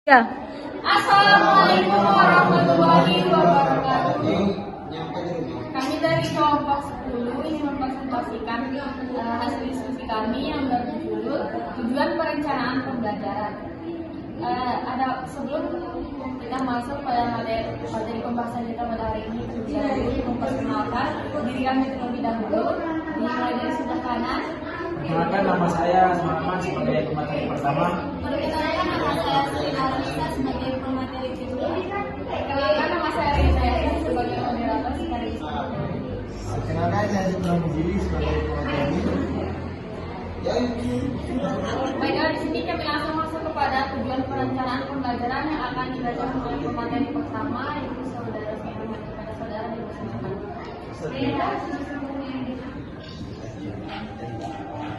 Ya. Assalamualaikum warahmatullahi wabarakatuh. Kami dari kelompok 10 ingin mempresentasikan hasil diskusi kami yang berjudul tujuan perencanaan pembelajaran. Sebelum kita masuk pada materi pembahasan kita pada hari ini, jadi memperkenalkan diri kami terlebih dahulu. Dimulai dari sebelah kanan. Perkenalkan, nama saya Sumarman sebagai pemateri pertama. Perkenalkan, nama saya Sri Alisa sebagai pemateri kedua. Perkenalkan, nama saya Reza sebagai moderator sekaligus. Perkenalkan, saya Sumarman Budi sebagai pemateri. Baiklah, di sini kami langsung masuk kepada tujuan perencanaan pembelajaran yang akan dibacakan oleh pemateri pertama, yaitu saudara kepada saudara yang bersama.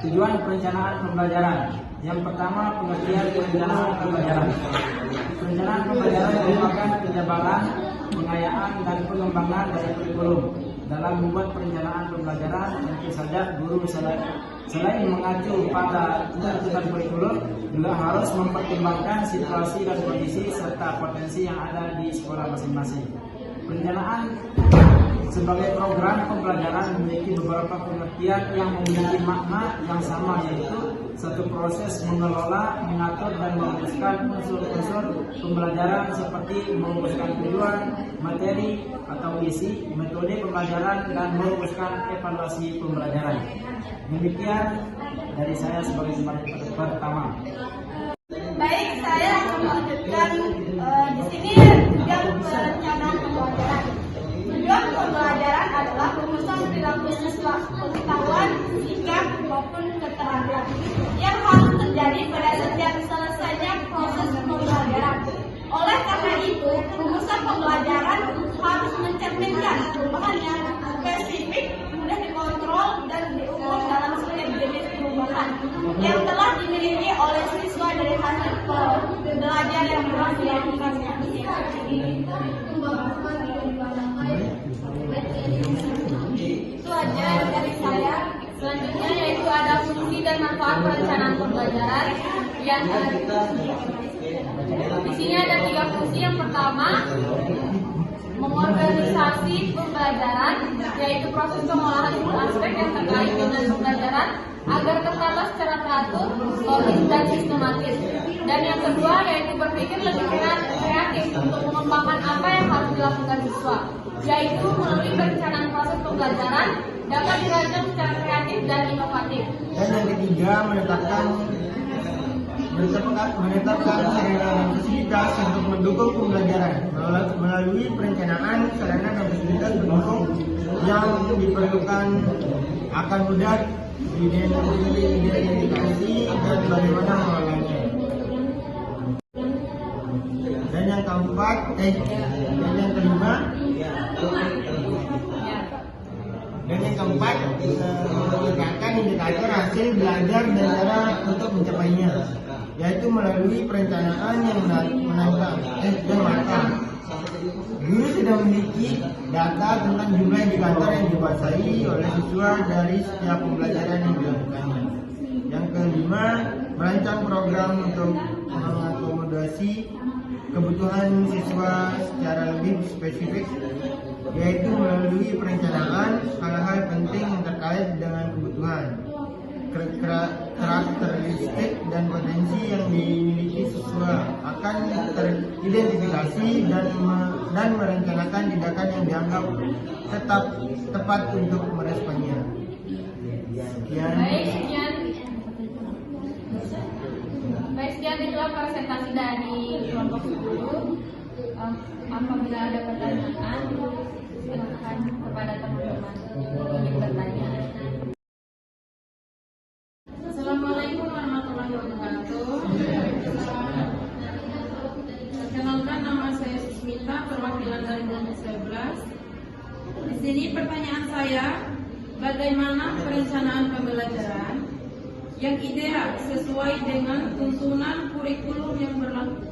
Tujuan perencanaan pembelajaran. Yang pertama, pengertian perencanaan pembelajaran. Perencanaan pembelajaran merupakan penjabaran, pengayaan, dan pengembangan dari kurikulum. Dalam membuat perencanaan pembelajaran, tentu saja guru selain mengacu pada tuntutan kurikulum, juga harus mempertimbangkan situasi dan kondisi serta potensi yang ada di sekolah masing-masing. Perencanaan sebagai program pembelajaran memiliki beberapa pengertian yang memiliki makna yang sama, yaitu satu proses mengelola, mengatur, dan merumuskan unsur-unsur pembelajaran seperti merumuskan tujuan, materi atau isi, metode pembelajaran, dan merumuskan evaluasi pembelajaran. Demikian dari saya sebagai pemateri pertama. Baik, saya akan melanjutkan di sini tujuan perencanaan pembelajaran. Tujuan pembelajaran adalah rumusan perilaku siswa, pengetahuan, sikap maupun keterampilan yang harus terjadi pada setiap selesainya proses pembelajaran. Oleh karena itu, rumusan pembelajaran harus mencerminkan perubahan yang spesifik, mudah dikontrol dan diukur dalam setiap jenis perubahan yang telah dimiliki oleh siswa dari hasil belajar yang telah dilakukannya. Itu aja dari saya. Selanjutnya yaitu ada fungsi dan manfaat perencanaan pembelajaran. Di sini ada 3 fungsi. Yang pertama, mengorganisasi pembelajaran, yaitu proses pengolahan seluruh aspek yang terkait dengan pembelajaran agar tertata secara teratur, logis, dan sistematis. Dan yang kedua yaitu berpikir lebih kreatif untuk mengembangkan apa yang harus dilakukan siswa, yaitu melalui perencanaan proses pembelajaran dapat dirancang secara kreatif dan inovatif. Dan yang ketiga, menetapkan sarana dan fasilitas untuk mendukung pembelajaran melalui perencanaan sarana dan fasilitas pendukung yang diperlukan akan mudah diidentifikasi dan bagaimana mengelolanya. Dan yang keempat, menegakkan indikator hasil belajar dan cara untuk mencapainya, yaitu melalui perencanaan yang matang. Guru sudah memiliki data tentang jumlah indikator yang dikuasai oleh siswa dari setiap pembelajaran yang dilakukannya. Yang kelima, merancang program untuk mengakomodasi kebutuhan siswa secara lebih spesifik, yaitu melalui perencanaan hal-hal penting yang terkait dengan kebutuhan, karakteristik, dan potensi yang dimiliki siswa akan teridentifikasi dan merencanakan tindakan yang dianggap tepat untuk meresponnya. Sekian itulah presentasi dari kelompok 10. Apabila ada pertanyaan, silakan kepada teman-teman yang ingin bertanya. Assalamualaikum warahmatullahi wabarakatuh. Perkenalkan, nama saya Susmita, perwakilan dari kelompok 11. Di sini pertanyaan saya, bagaimana perencanaan pembelajaran yang ideal sesuai dengan tuntunan kurikulum yang berlaku?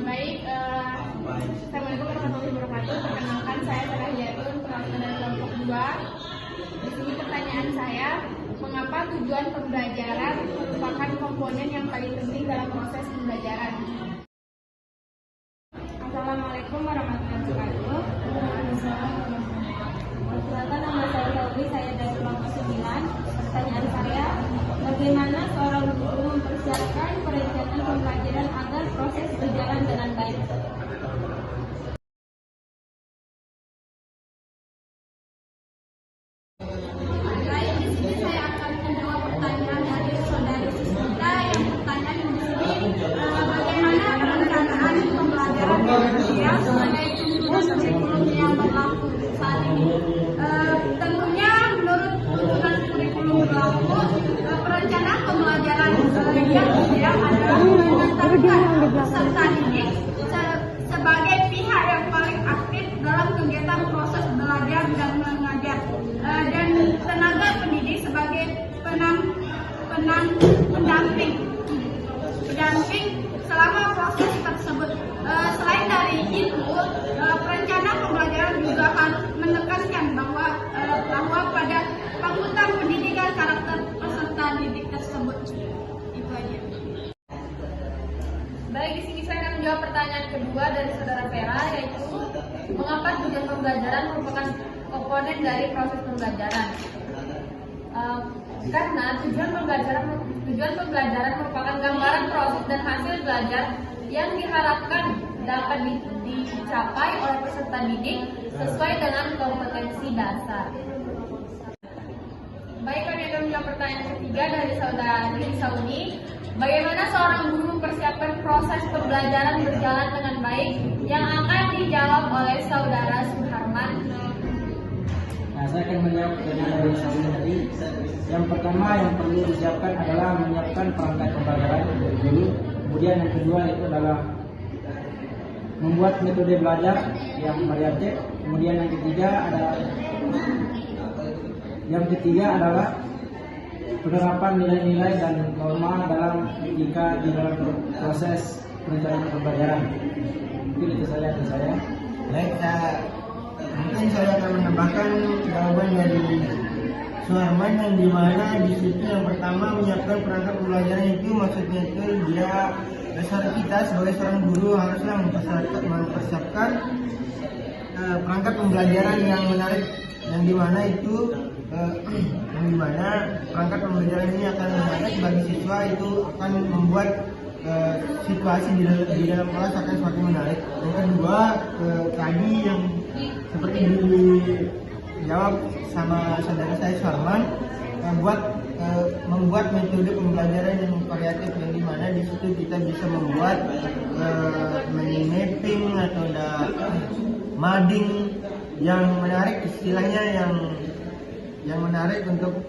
Baik, Assalamualaikum warahmatullahi wabarakatuh. Perkenalkan, saya Sarah Jatun, perwakilan dari kelompok Mengapa tujuan pembelajaran merupakan komponen yang paling penting dalam proses pembelajaran? Assalamualaikum warahmatullahi wabarakatuh. Perkenalkan, nama saya Tauri, saya dari kelompok 9. Pertanyaan saya, bagaimana seorang guru mempersiapkan perencanaan pembelajaran agar proses berjalan dengan baik? Baik, di sini saya akan menjawab pertanyaan dari saudari Sismita yang bertanya di sini, bagaimana perencanaan pembelajaran di Indonesia sebagai tuntunan kurikulum yang berlaku saat ini. Tentunya menurut tuntunan kurikulum berlaku, perencanaan pembelajaran yang ideal adalah menetapkan peserta didik sebagai pihak yang paling aktif dalam kegiatan proses belajar dan mengajar, dan tenaga pendidik sebagai pendamping selama proses tersebut. Selain dari itu, perencana pembelajaran juga harus menekankan bahwa pada panutan pendidikan karakter peserta didik tersebut. Itu aja. Baik, di sini saya akan menjawab pertanyaan kedua dari saudara Vera, yaitu mengapa tujuan pembelajaran merupakan komponen dari proses pembelajaran. Karena tujuan pembelajaran merupakan gambaran proses dan hasil belajar yang diharapkan dapat dicapai oleh peserta didik sesuai dengan kompetensi dasar. Baik, kami akan menjawab pertanyaan ketiga dari saudari Sauni. Bagaimana seorang guru mempersiapkan proses pembelajaran berjalan dengan baik, yang akan dijawab oleh saudara Suharman. Nah, saya akan menjawab pertanyaan dari Sauni tadi. Yang pertama yang perlu disiapkan adalah menyiapkan perangkat pembelajaran dulu. Kemudian yang kedua itu adalah membuat metode belajar yang variatif. Kemudian yang ketiga adalah penerapan nilai-nilai dan norma dalam etika di dalam proses perencanaan pembelajaran. Mungkin itu saja dari saya. Baik, mungkin saya akan menambahkan jawaban dari Suharman, yang dimana di situ yang pertama menyiapkan perangkat pembelajaran itu maksudnya itu dia dasar kita sebagai seorang guru haruslah mempersiapkan perangkat pembelajaran yang menarik, yang dimana perangkat pembelajaran ini akan menarik bagi siswa, itu akan membuat situasi di dalam kelas akan semakin menarik. Yang kedua, tadi yang seperti dijawab sama saudara saya Suharman, membuat metode pembelajaran yang variatif, yang dimana di situ kita bisa membuat mapping atau mading yang menarik, istilahnya yang menarik untuk